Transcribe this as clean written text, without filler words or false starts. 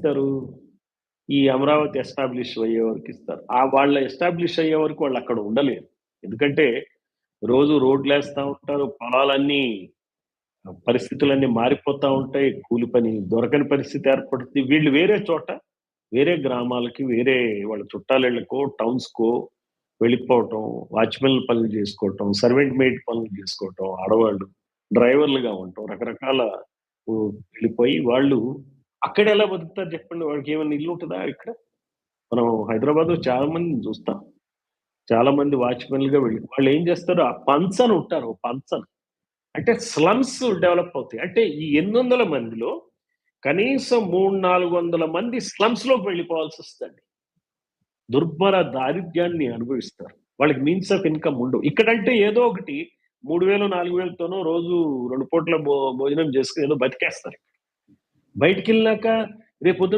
ఎవరికిస్తారు? ఈ అమరావతి ఎస్టాబ్లిష్ అయ్యే వరకిస్తారు. వాళ్ళ ఎస్టాబ్లిష్ అయ్యే వరకు వాళ్ళక్కడ ఉండలేరు. ఎందుకంటే రోజు రోడ్లేస్తా ఉంటారు. పొలాలన్నీ పరిస్థితులన్నీ మారిపోతా ఉంటాయి. కూలి పని దొరకని పరిస్థితి ఏర్పడుతుంది. వీళ్ళు వేరే చోట, వేరే గ్రామాలకి, వేరే వాళ్ళ చుట్టాలిళ్ళకో, టౌన్స్‌కో వెళ్ళిపోవటం, వాచ్‌మెన్ పనులు జేసుకోవటం, సర్వెంట్ మెయిడ్ పనులు జేసుకోవటం, ఆడవాళ్ళు డ్రైవర్లుగా ఉండటం, రకరకాల వెళ్ళిపోయి వాళ్ళు అక్కడెలా బతుకుతారు జెప్పండి? వాళ్ళకేమన్నా ఇల్లుంటదా ఇక్కడ? మనం హైదరాబాద్‌లో చాలా మందిని జూస్తాం. చాలా మంది వాచ్‌మెన్‌లుగా వాళ్ళేం జేస్తారు? ఆ పంచన ఉంటారు. ఓ పంచన. అంటే స్లమ్స్ డెవలప్ అవుతాయి. అంటే ఈ 800 మందిలో కనీసం 300, 400 మంది స్లమ్స్‌లోకి వెళ్ళిపోవాల్సొస్తదండి. దుర్భర దారిద్ర్యాన్ని అనుభవిస్తారు. వాళ్ళకి మీన్స్ ఆఫ్ ఇన్‌కమ్ ఉండవు. ఇక్కడంటే ఏదో ఒకటి 3000, 4000తోనో రోజు 2 పూటల భోజనం చేసుకొని ఏదో బతికేస్తారు. బయటికెళ్ళినాక రేపొద్దున